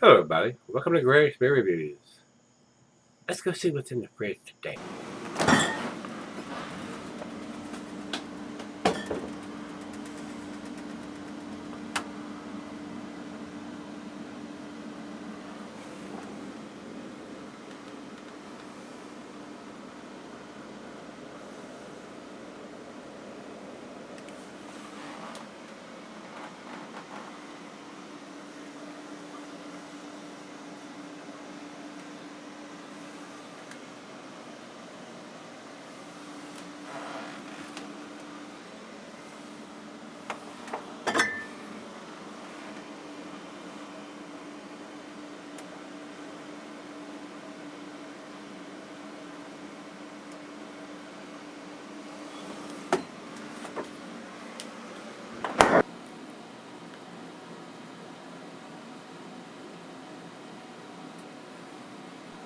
Hello everybody, welcome to Gregsbeerreviews. Let's go see what's in the fridge today.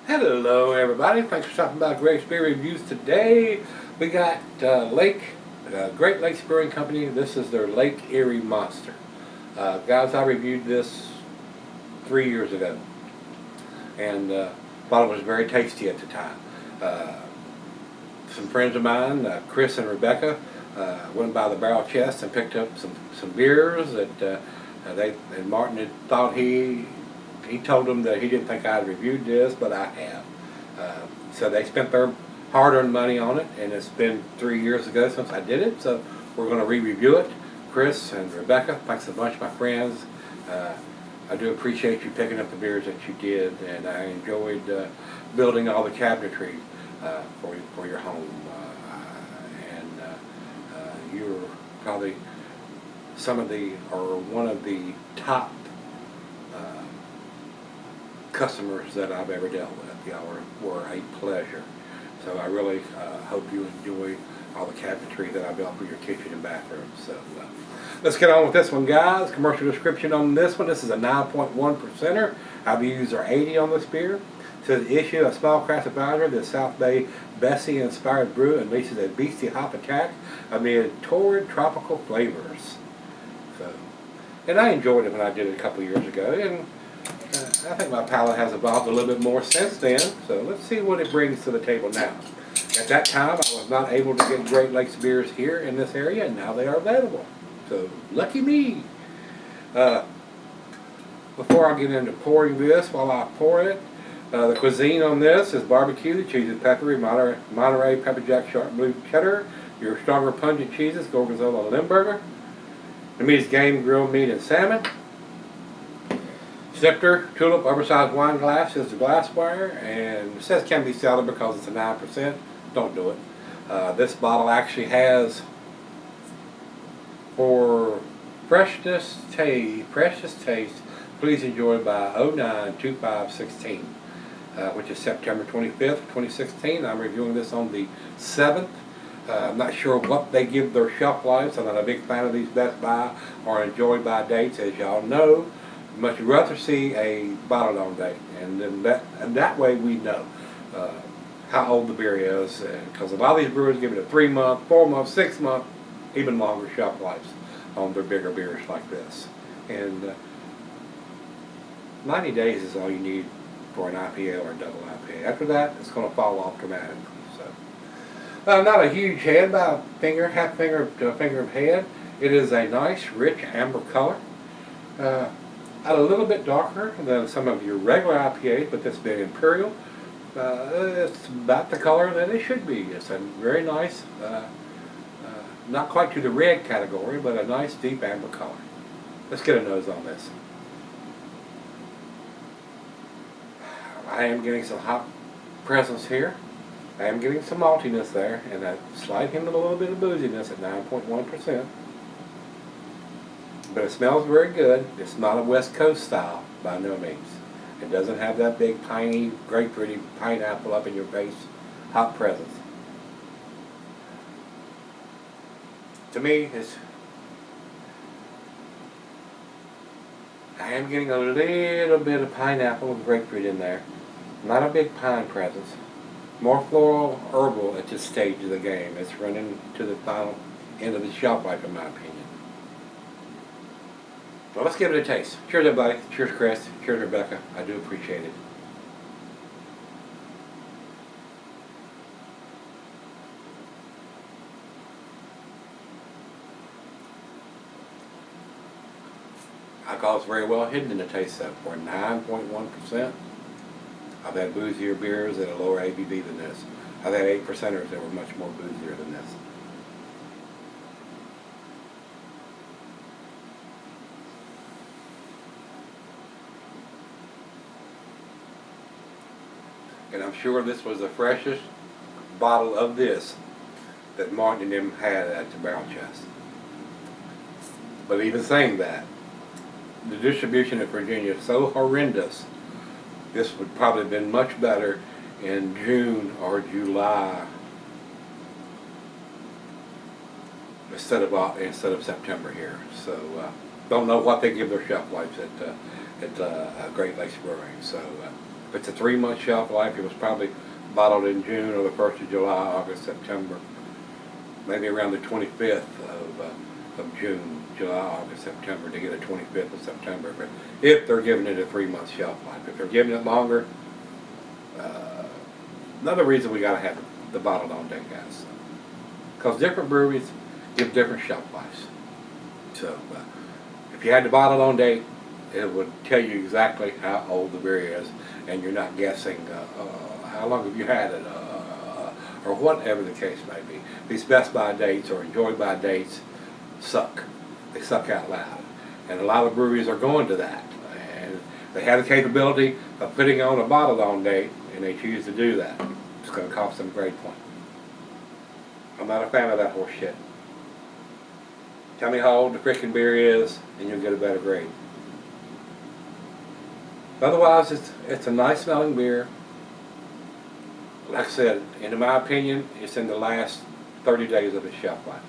Hello everybody, thanks for stopping by Gregsbeerreviews today. We got Great Lakes Brewing Company. This is their Lake Erie Monster. Guys, I reviewed this 3 years ago and thought it was very tasty at the time. Some friends of mine, Chris and Rebecca, went by the barrel chest and picked up some beers that Martin had thought he told them that he didn't think I had reviewed this, but I have. So they spent their hard-earned money on it, and it's been 3 years ago since I did it, so we're going to re-review it. Chris and Rebecca, thanks a bunch, my friends. I do appreciate you picking up the beers that you did, and I enjoyed building all the cabinetry for your home. You're probably one of the top customers that I've ever dealt with. Y'all were a pleasure. So I really hope you enjoy all the cabinetry that I built for your kitchen and bathroom. So let's get on with this one, guys. Commercial description on this one. This is a 9.1%er. IBUs are 80 on this beer. It says issue a small craft advisor, the South Bay Bessie inspired brew unleashes a beastie hop attack amid torrid tropical flavors. So, and I enjoyed it when I did it a couple years ago, and I think my palate has evolved a little bit more since then, so let's see what it brings to the table now. At that time, I was not able to get Great Lakes beers here in this area, and now they are available. So, lucky me. Before I get into pouring this, while I pour it, the cuisine on this is barbecue, cheese is peppery, Monterey pepper jack, sharp blue cheddar, your stronger pungent cheeses, gorgonzola, limburger. The meat is game, grilled meat, and salmon. Snifter Tulip oversized wine glass is the glassware, and it says can be cellar because it's a 9%. Don't do it. This bottle actually has, for precious taste, please enjoy by 09-2516, which is September 25th, 2016. I'm reviewing this on the 7th. I'm not sure what they give their shelf lives. I'm not a big fan of these Best By or Enjoy By dates, as y'all know. Much rather see a bottle on date, and then that way we know how old the beer is, because a lot of these brewers give it a 3-month, 4-month, 6-month, even longer shelf lives on their bigger beers like this. And 90 days is all you need for an IPA or a double IPA. After that, it's going to fall off dramatically. So, not a huge head, about a finger, half finger to a finger of head. It is a nice, rich amber color. A little bit darker than some of your regular IPAs, but this being Imperial, it's about the color that it should be. It's a very nice, not quite to the red category, but a nice deep amber color. Let's get a nose on this. I am getting some hop presence here. I am getting some maltiness there, and a slight hint of a little bit of booziness at 9.1%. But it smells very good. It's not a West Coast style by no means. It doesn't have that big piney, grapefruity pineapple up in your face hop presence. To me, I am getting a little bit of pineapple and grapefruit in there. Not a big pine presence. More floral, herbal at this stage of the game. It's running to the final end of the shelf life, in my opinion. Well, let's give it a taste. Cheers, everybody. Cheers, Chris. Cheers, Rebecca. I do appreciate it. Alcohol is very well hidden in the taste though. For 9.1%. I've had boozier beers at a lower ABV than this. I've had 8%ers that were much more boozier than this. And I'm sure this was the freshest bottle of this that Martin and them had at the barrel chest. But even saying that, the distribution in Virginia is so horrendous, this would probably have been much better in June or July instead of September here. So don't know what they give their shelf lives at Great Lakes Brewing. So if it's a 3-month shelf life, it was probably bottled in June or the 1st of July, August, September, maybe around the 25th of June, July, August, September to get a 25th of September. But if they're giving it a 3-month shelf life, if they're giving it longer, another reason we got to have the bottled on date, guys, because different breweries give different shelf lives. So if you had the bottled on date, it would tell you exactly how old the beer is, and you're not guessing how long have you had it, or whatever the case may be. These best by dates or enjoy by dates suck. They suck out loud. And a lot of breweries are going to that. And they have the capability of putting on a bottled on date, and they choose to do that. It's going to cost them a grade point. I'm not a fan of that horse shit. Tell me how old the freaking beer is, and you'll get a better grade. Otherwise, it's a nice smelling beer. Like I said, in my opinion, it's in the last 30 days of its shelf life.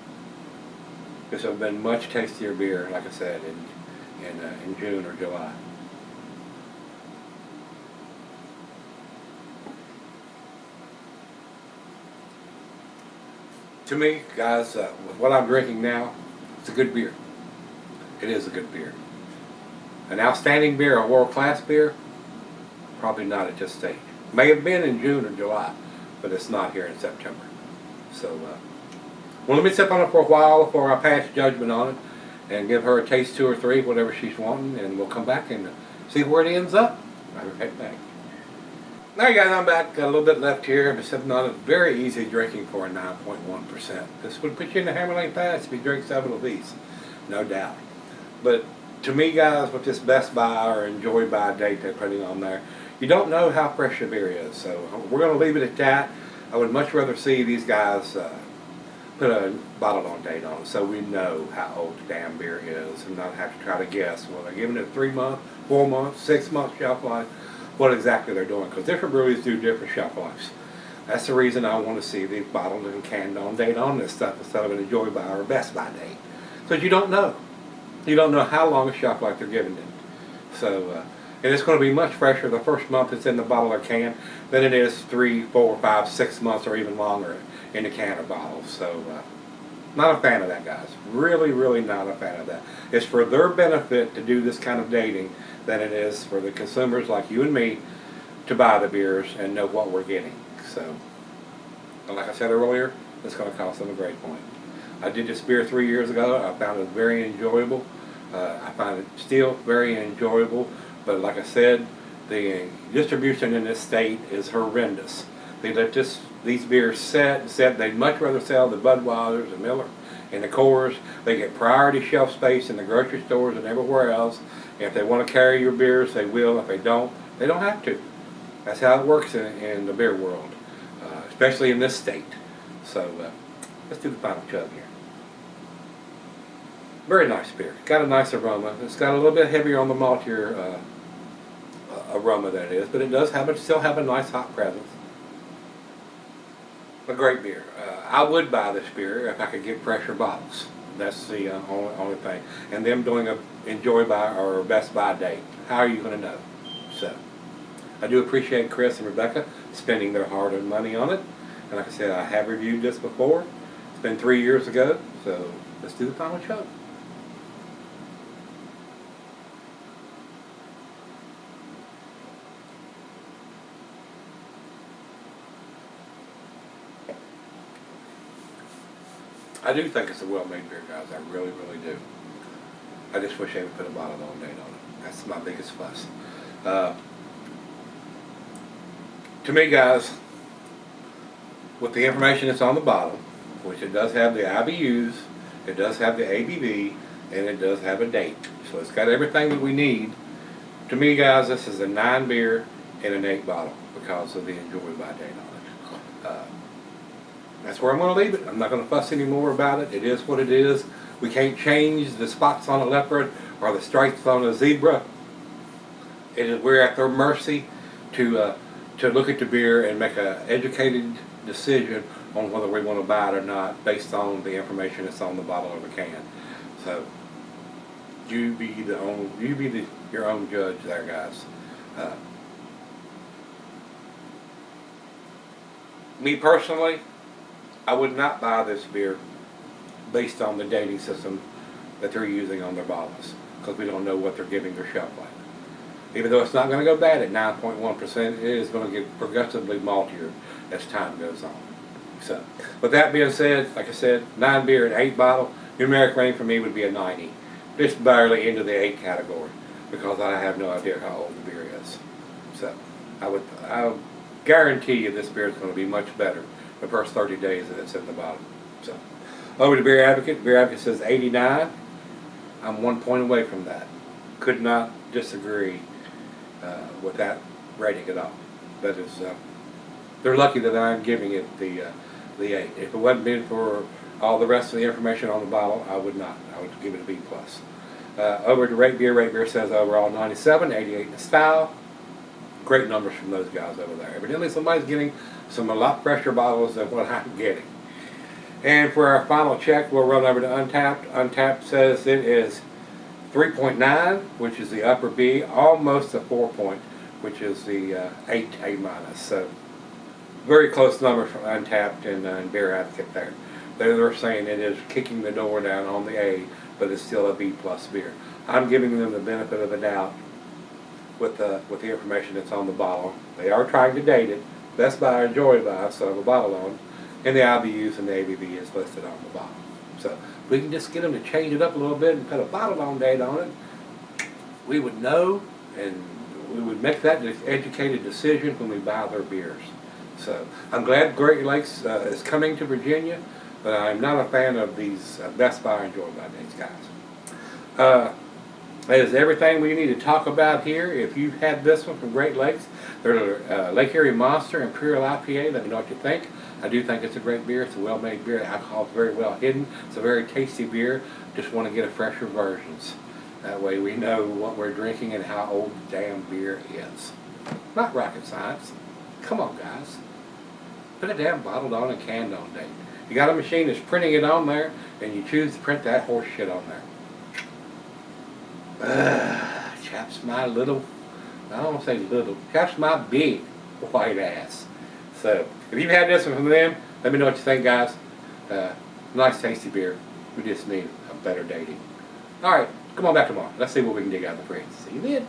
This would have been much tastier beer, like I said, in June or July. To me, guys, with what I'm drinking now, it's a good beer. It is a good beer. An outstanding beer, a world-class beer, probably not at this stage. May have been in June or July, but it's not here in September. So, well, let me sip on it for a while before I pass judgment on it and give her a taste 2 or 3, whatever she's wanting, and we'll come back and see where it ends up. I'll head back. Alright guys, I'm back. Got a little bit left here. I'm sipping on it. Very easy drinking for a 9.1%. This would put you in the Hammerlane Pass if you drink 7 of these. No doubt. But to me, guys, with this Best Buy or Enjoy By date they're putting on there, you don't know how fresh the beer is. So we're going to leave it at that. I would much rather see these guys put a bottle on date on it so we know how old the damn beer is and not have to try to guess. Well, they're giving it a 3-month, 4-month, 6-month shelf life, what exactly they're doing, because different breweries do different shelf lives. That's the reason I want to see the bottled and canned on date on this stuff instead of an Enjoy By or Best Buy date. Because you don't know. You don't know how long a shelf life they're giving it. So, and it's going to be much fresher the first month it's in the bottle or can than it is 3, 4, 5, 6 months or even longer in the can or bottle. So, not a fan of that, guys. Really, really not a fan of that. It's for their benefit to do this kind of dating than it is for the consumers like you and me to buy the beers and know what we're getting. So, like I said earlier, it's going to cost them a grade point. I did this beer 3 years ago. I found it very enjoyable. I find it still very enjoyable. But like I said, the distribution in this state is horrendous. They let these beers set. They'd much rather sell the Budweisers, the Miller, and the Coors. They get priority shelf space in the grocery stores and everywhere else. If they want to carry your beers, they will. If they don't have to. That's how it works in the beer world, especially in this state. So let's do the final chug here. Very nice beer. Got a nice aroma. It's got a little bit heavier on the maltier aroma than it is, but it does still have a nice hot presence. A great beer. I would buy this beer if I could get fresher bottles. That's the only thing. And them doing a Enjoy By or Best Buy date. How are you going to know? So, I do appreciate Chris and Rebecca spending their hard-earned money on it. And like I said, I have reviewed this before. It's been 3 years ago, so let's do the final chug. I do think it's a well-made beer, guys. I really, really do. I just wish they would put a bottle on date on it. That's my biggest fuss. To me, guys, with the information that's on the bottle, which it does have the IBUs, it does have the ABV, and it does have a date. So it's got everything that we need. To me, guys, this is a 9 beer in an 8 bottle because of the enjoy by date on it. That's where I'm going to leave it. I'm not going to fuss any more about it. It is what it is. We can't change the spots on a leopard or the stripes on a zebra. We're at their mercy to look at the beer and make an educated decision on whether we want to buy it or not based on the information that's on the bottle or the can. So you be your own judge there, guys. Me personally, I would not buy this beer based on the dating system that they're using on their bottles, because we don't know what they're giving their shelf life. Even though it's not going to go bad at 9.1%, it is going to get progressively maltier as time goes on. So, with that being said, like I said, 9 beer and 8 bottle, numeric rating for me would be a 90. Just barely into the 8 category, because I have no idea how old the beer is. So, I guarantee you this beer is going to be much better the first 30 days that it's in the bottle. So, over to Beer Advocate. Beer Advocate says 89. I'm 1 point away from that. Could not disagree with that rating at all. That is, they're lucky that I'm giving it the 8. If it wasn't been for all the rest of the information on the bottle, I would not. I would give it a B+. Over to Rate Beer. Rate Beer says overall 97, 88 in the style. Great numbers from those guys over there. Evidently somebody's getting a lot fresher bottles than what I'm getting. And for our final check, we'll run over to Untapped. Untapped says it is 3.9, which is the upper B, almost a 4 point, which is the 8 A-. So very close number from Untapped and Beer Advocate there. They're saying it is kicking the door down on the A, but it's still a B+ beer. I'm giving them the benefit of the doubt with the information that's on the bottle. They are trying to date it. Best Buy or Joy Buy, so the bottle on, and the IBUs and the ABV is listed on the bottle. So if we can just get them to change it up a little bit and put a bottle on date on it, we would know, and we would make that educated decision when we buy their beers. So I'm glad Great Lakes is coming to Virginia, but I'm not a fan of these Best Buy and Joy Buy dates, guys. That is everything we need to talk about here. If you've had this one from Great Lakes, they're Lake Erie Monster Imperial IPA. Let me know what you think. I do think it's a great beer. It's a well-made beer. The alcohol is very well hidden. It's a very tasty beer. Just want to get a fresher versions. That way we know what we're drinking and how old the damn beer is. Not rocket science. Come on, guys. Put a damn bottled on and canned on date. You got a machine that's printing it on there, and you choose to print that horse shit on there. Chaps my little, I don't want to say little, chaps my big white ass. So, if you've had this one from them, let me know what you think, guys. Nice tasty beer. We just need a better dating. Alright, come on back tomorrow. Let's see what we can dig out of the fridge. See you then.